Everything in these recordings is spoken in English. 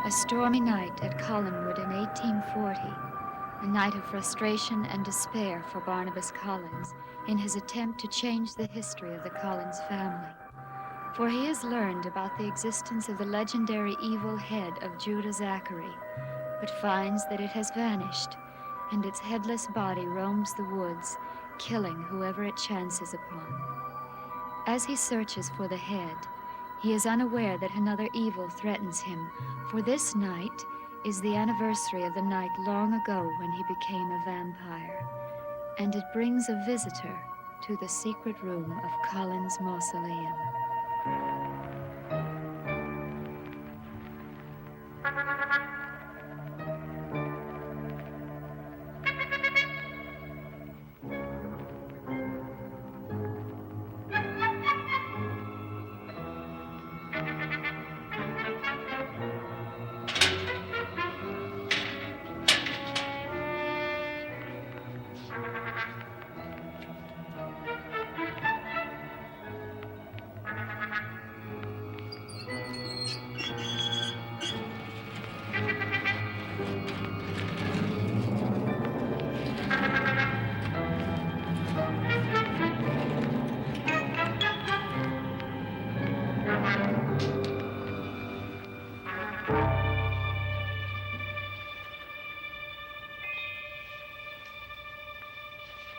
A stormy night at Collinwood in 1840, a night of frustration and despair for Barnabas Collins in his attempt to change the history of the Collins family. For he has learned about the existence of the legendary evil head of Judah Zachary, but finds that it has vanished, and its headless body roams the woods, killing whoever it chances upon. As he searches for the head, he is unaware that another evil threatens him, for this night is the anniversary of the night long ago when he became a vampire, and it brings a visitor to the secret room of Collins' mausoleum.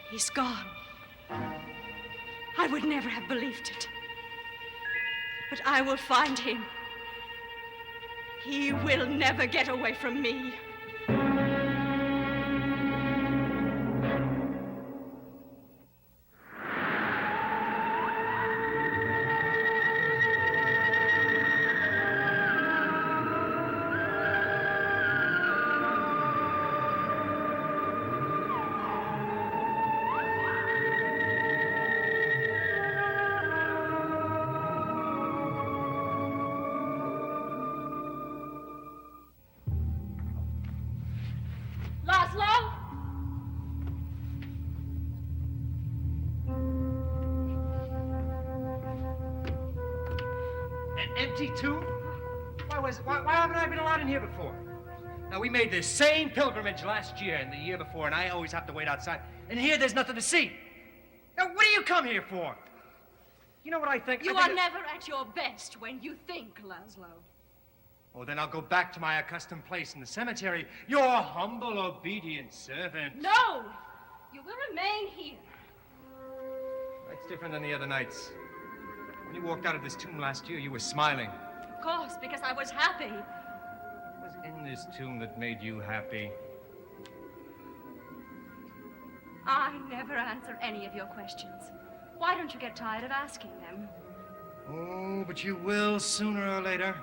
He's gone. I would never have believed it. But I will find him. He will never get away from me. Empty tomb? Why haven't I been allowed in here before? Now, we made this same pilgrimage last year and the year before, and I always have to wait outside. And here, there's nothing to see. Now, what do you come here for? You know what I think? You are never at your best when you think, Laszlo. Oh, then I'll go back to my accustomed place in the cemetery. Your humble, obedient servant. No! You will remain here. That's different than the other nights. When you walked out of this tomb last year, you were smiling. Of course, because I was happy. What was in this tomb that made you happy? I never answer any of your questions. Why don't you get tired of asking them? Oh, but you will sooner or later.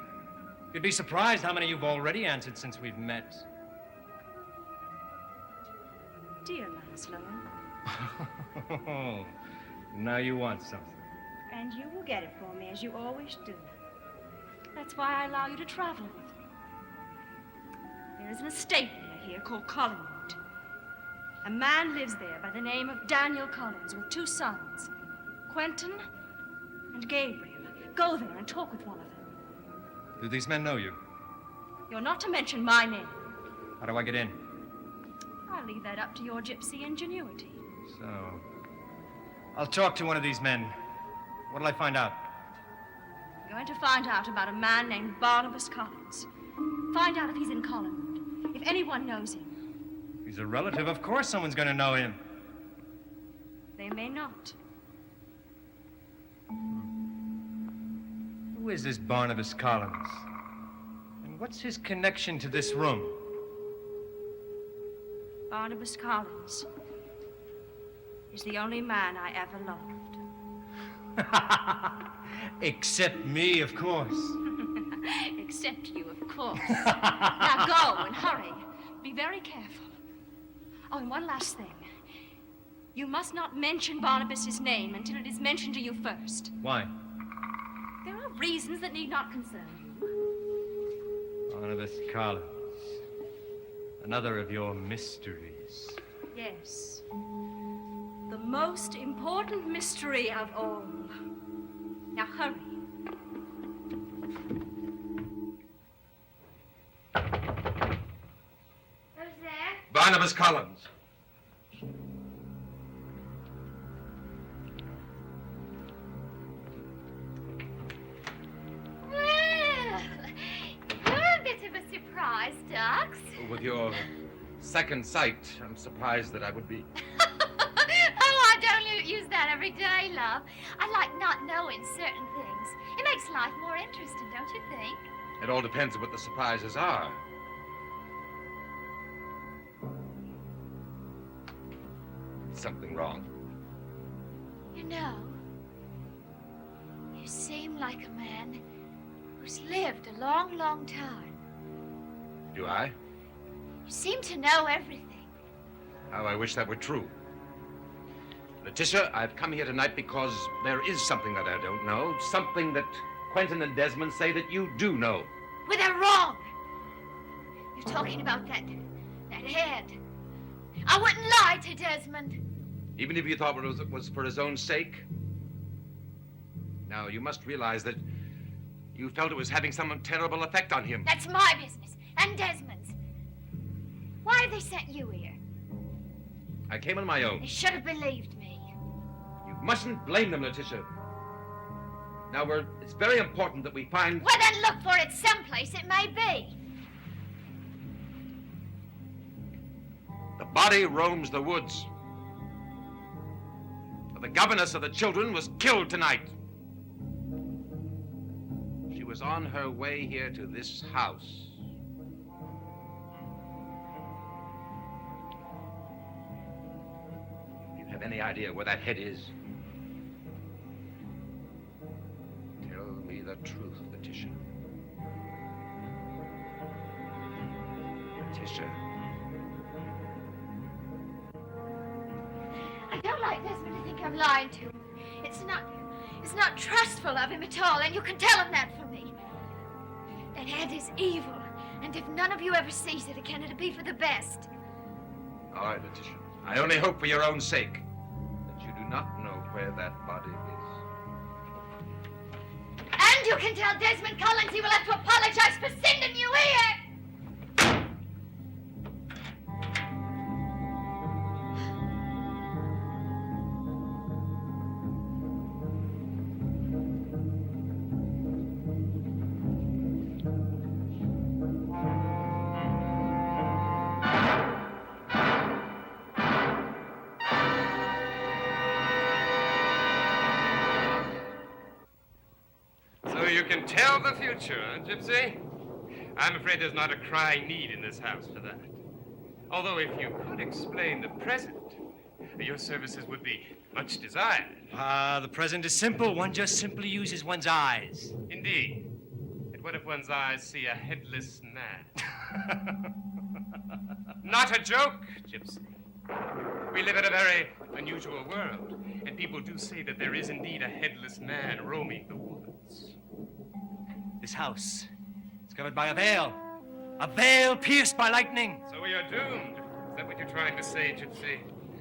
You'd be surprised how many you've already answered since we've met. Dear Laszlo. Now you want something. And you will get it for me, as you always do. That's why I allow you to travel with me. There is an estate near here called Collinwood. A man lives there by the name of Daniel Collins with 2 sons, Quentin and Gabriel. Go there and talk with one of them. Do these men know you? You're not to mention my name. How do I get in? I'll leave that up to your gypsy ingenuity. So, I'll talk to one of these men. What'll I find out? You're going to find out about a man named Barnabas Collins. Find out if he's in Collinwood, if anyone knows him. He's a relative. Of course someone's going to know him. They may not. Who is this Barnabas Collins? And what's his connection to this room? Barnabas Collins is the only man I ever loved. Except me, of course. Except you, of course. Now go and hurry. Be very careful. Oh, and one last thing. You must not mention Barnabas's name until it is mentioned to you first. Why? There are reasons that need not concern you. Barnabas Collins. Another of your mysteries. Yes. The most important mystery of all. Now hurry. Barnabas Collins. Well, you're a bit of a surprise, Dux. With your second sight, I'm surprised that I would be. Oh, I don't use that every day, love. I like not knowing certain things. It makes life more interesting, don't you think? It all depends on what the surprises are. Something wrong. You know, you seem like a man who's lived a long, long time. Do I? You seem to know everything. How I wish that were true. Letitia, I've come here tonight because there is something that I don't know. Something that Quentin and Desmond say that you do know. Well, they're wrong. You're talking about that head. I wouldn't lie to Desmond. Even if you thought it was for his own sake? Now, you must realize that you felt it was having some terrible effect on him. That's my business, and Desmond's. Why have they sent you here? I came on my own. They should have believed me. You mustn't blame them, Letitia. Now, it's very important that we find... Well, then look for it someplace it may be. The body roams the woods. The governess of the children was killed tonight. She was on her way here to this house. Do you have any idea where that head is? Tell me the truth, Letitia. Letitia. I don't like Desmond to think I'm lying to him. It's not trustful of him at all, and you can tell him that for me. That head is evil, and if none of you ever sees it again, it'll be for the best. All right, Letitia. I only hope for your own sake that you do not know where that body is. And you can tell Desmond Collins he will have to apologize for sending you here. You can tell the future, huh, Gypsy? I'm afraid there's not a crying need in this house for that. Although if you could explain the present, your services would be much desired. The present is simple. One just simply uses one's eyes. Indeed. And what if one's eyes see a headless man? Not a joke, Gypsy. We live in a very unusual world, and people do say that there is indeed a headless man roaming the woods. This house is covered by a veil pierced by lightning. So we are doomed. Is that what you're trying to say, Gypsy?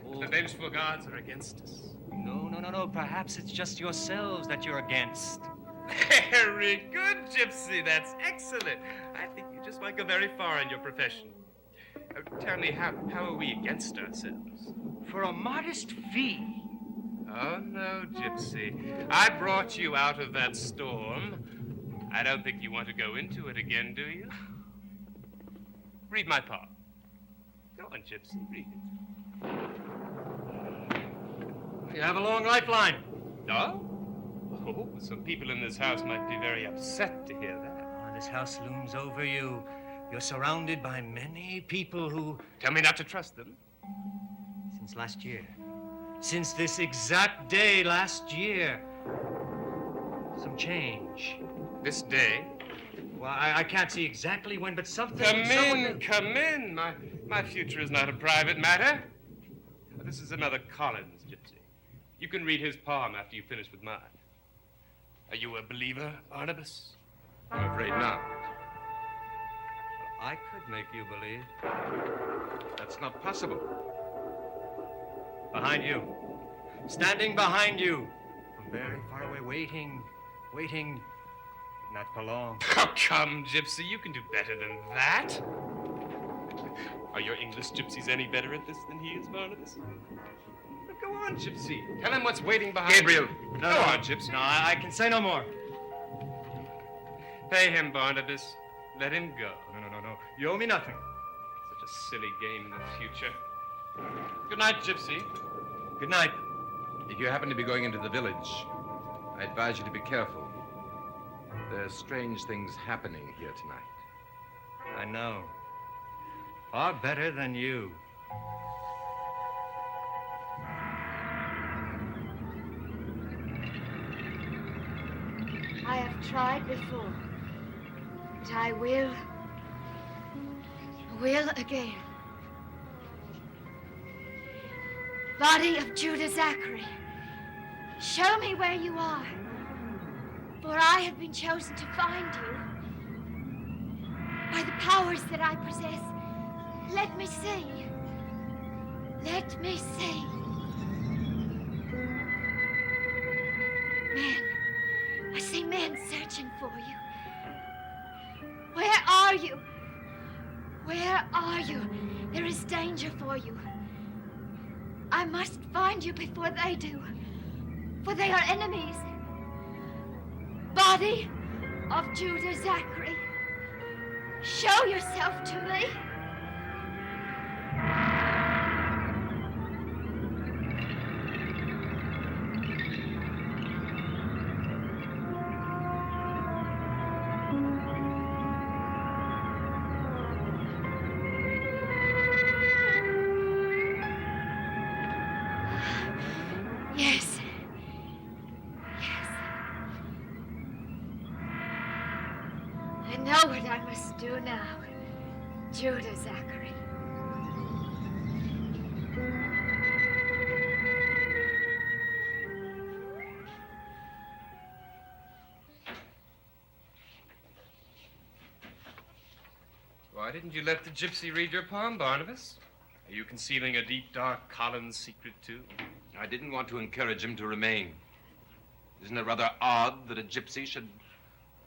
Oh. The vengeful gods are against us. No. Perhaps it's just yourselves that you're against. Very good, Gypsy. That's excellent. I think you just might go very far in your profession. Tell me, how are we against ourselves? For a modest fee. Oh, no, Gypsy. I brought you out of that storm. I don't think you want to go into it again, do you? Read my part. Go on, Gypsy, read it. You have a long lifeline. Oh? Oh, some people in this house might be very upset to hear that. This house looms over you. You're surrounded by many people who... Tell me not to trust them. Since last year. Since this exact day last year. Some change. This day? Well, I can't see exactly when, but something... Come in. My future is not a private matter. This is another Collins, Gypsy. You can read his palm after you finish with mine. Are you a believer, Barnabas? I'm afraid not. I could make you believe. That's not possible. Behind you. Standing behind you. From very far away, waiting. Not for long. Oh, come, Gypsy. You can do better than that. Are your English gypsies any better at this than he is, Barnabas? But go on, Gypsy. Tell him what's waiting behind Gabriel. you. Go on, Gypsy. No, I can say no more. Pay him, Barnabas. Let him go. No. You owe me nothing. Such a silly game in the future. Good night, Gypsy. Good night. If you happen to be going into the village, I advise you to be careful. There are strange things happening here tonight. I know. Far better than you. I have tried before, but I will again. Body of Judah Zachary, show me where you are, for I have been chosen to find you. By the powers that I possess, let me see. Let me see. Men. I see men searching for you. Where are you? Where are you? There is danger for you. I must find you before they do, for they are enemies. Body of Judah Zachary, show yourself to me. Yes. Yes. I know what I must do now, Judah Zachary. Why didn't you let the gypsy read your palm, Barnabas? Are you concealing a deep, dark Collins secret, too? I didn't want to encourage him to remain. Isn't it rather odd that a gypsy should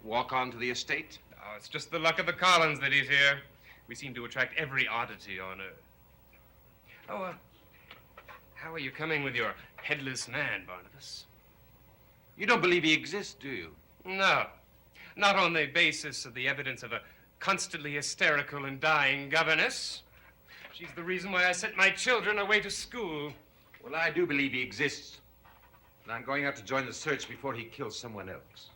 walk onto the estate? Oh, it's just the luck of the Collins that he's here. We seem to attract every oddity on Earth. Oh, how are you coming with your headless man, Barnabas? You don't believe he exists, do you? No, not on the basis of the evidence of a constantly hysterical and dying governess. She's the reason why I sent my children away to school. Well, I do believe he exists. And I'm going out to join the search before he kills someone else.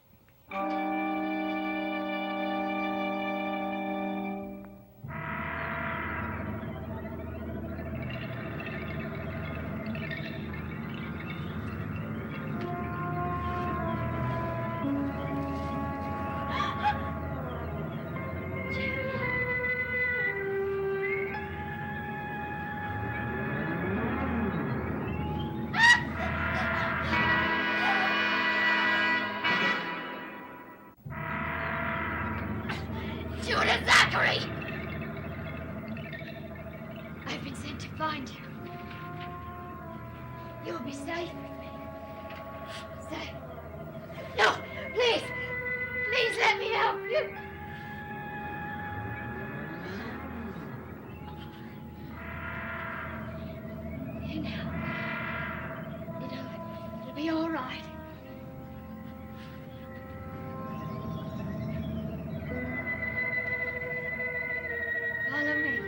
Judah Zachary! I've been sent to find you. You'll be safe with me. Safe. No, please! Please let me help you! It'll be all right. Follow me.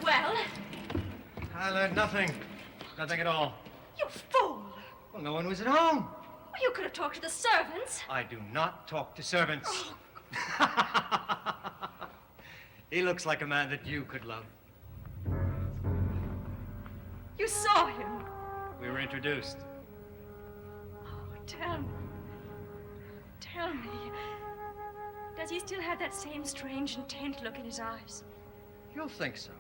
Well, I learned nothing. Nothing at all. you fool. Well, no one was at home. Well, you could have talked to the servants. I do not talk to servants. He looks like a man that you could love. You saw him. We were introduced. Oh, tell me. Tell me. Does he still have that same strange, intent look in his eyes? You'll think so.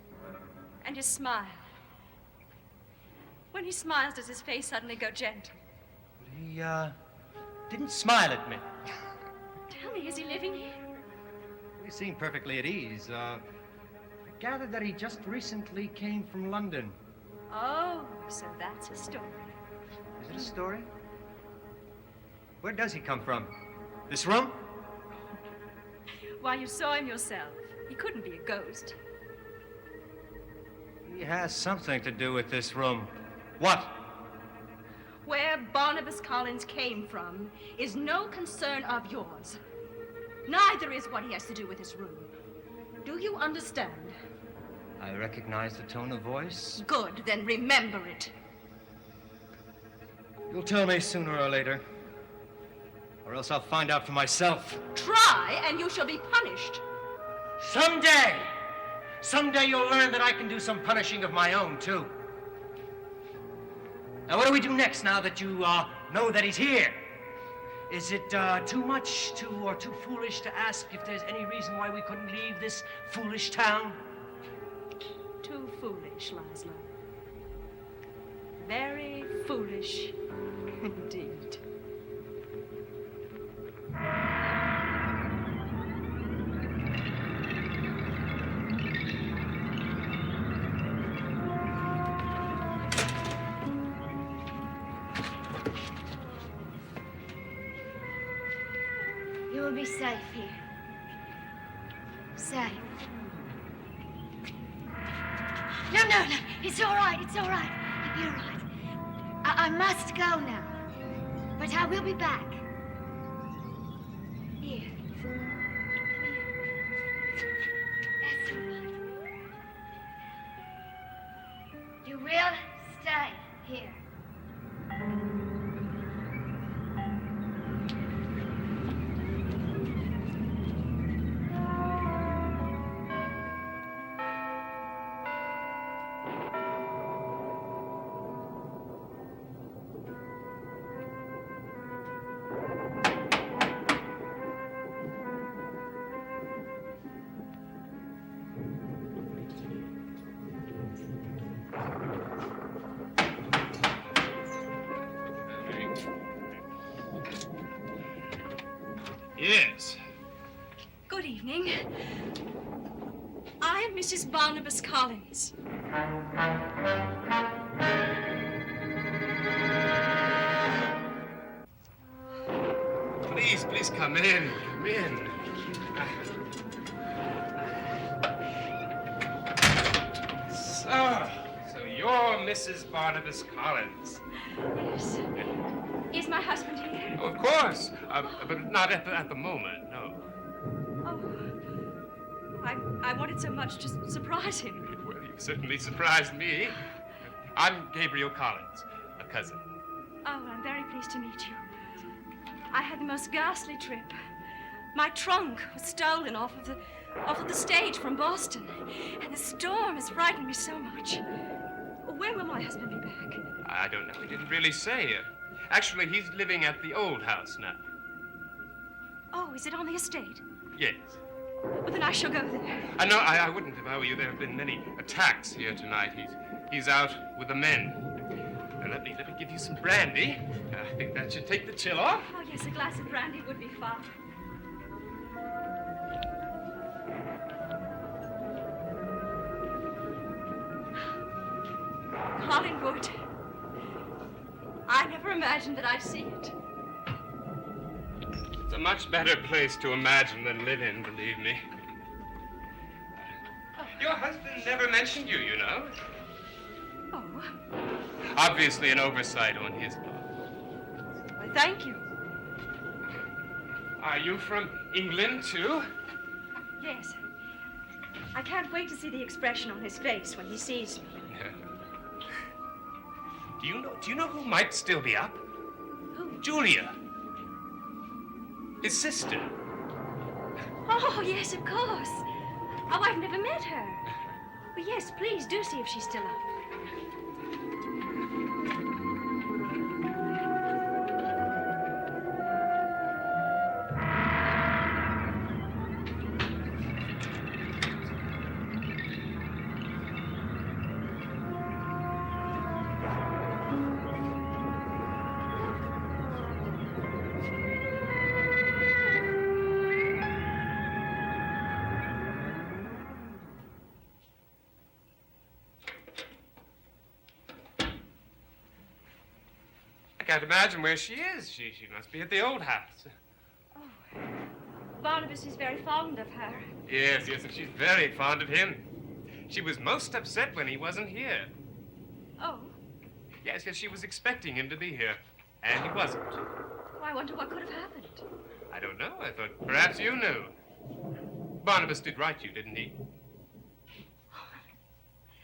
And his smile? When he smiles, does his face suddenly go gentle? But he, didn't smile at me. Tell me, is he living here? He seemed perfectly at ease. I gathered that he just recently came from London. Oh, so that's a story. Is it a story? Where does he come from? This room? Why, you saw him yourself. He couldn't be a ghost. He has something to do with this room. What? Where Barnabas Collins came from is no concern of yours. Neither is what he has to do with this room. Do you understand? I recognize the tone of voice. Good, then remember it. You'll tell me sooner or later. Or else I'll find out for myself. Try, and you shall be punished. Someday! Someday you'll learn that I can do some punishing of my own, too. Now, what do we do next now that you, know that he's here? Is it, too much or too foolish to ask if there's any reason why we couldn't leave this foolish town? Too foolish, Laszlo. Very foolish indeed. You will be safe here. Safe. No, no, no. It's all right. It's all right. You'll be all right. I must go now. But I will be back. Here. Come here. That's all right. You will stay here. Yes. Good evening. I am Mrs. Barnabas Collins. Please come in. Come in. So you're Mrs. Barnabas Collins. Yes. Is my husband here? Oh, of course, but not at the moment, no. Oh. I wanted so much to surprise him. Well, you've certainly surprised me. I'm Gabriel Collins, a cousin. Oh, I'm very pleased to meet you. I had the most ghastly trip. My trunk was stolen off of the stage from Boston, and the storm has frightened me so much. When will my husband be back? I don't know. He didn't really say. Actually, he's living at the old house now. Oh, is it on the estate? Yes. Well, then I shall go there. No, I wouldn't if I were you. There have been many attacks here tonight. He's out with the men. Now, let me give you some brandy. I think that should take the chill off. Oh, yes, a glass of brandy would be fine. Collingwood. I never imagined that I'd see it. It's a much better place to imagine than live in, believe me. Your husband never mentioned you, you know. Oh, Obviously an oversight on his part. well, thank you. Are you from England, too? Yes. I can't wait to see the expression on his face when he sees me. Do you know who might still be up? Who? Julia. His sister. Oh, yes, of course. Oh, I've never met her. Well, yes, please do see if she's still up. can't imagine where she is. She must be at the old house. Barnabas is very fond of her. Yes, and she's very fond of him. She was most upset when he wasn't here. Oh, Yes, she was expecting him to be here, and he wasn't. well, I wonder what could have happened. I don't know. I thought perhaps you knew. Barnabas did write you, didn't he?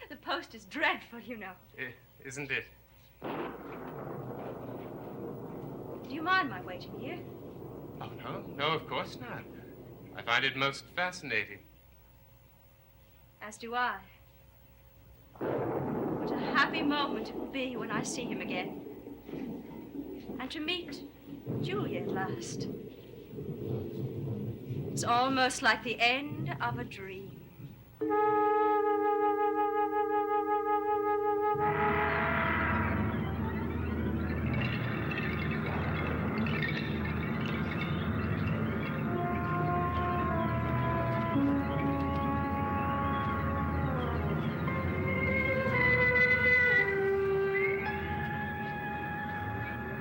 The post is dreadful, you know. Isn't it? Do you mind my waiting here? Oh, no, of course not. I find it most fascinating. As do I. What a happy moment it will be when I see him again. And to meet Julia at last. It's almost like the end of a dream.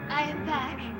I am back.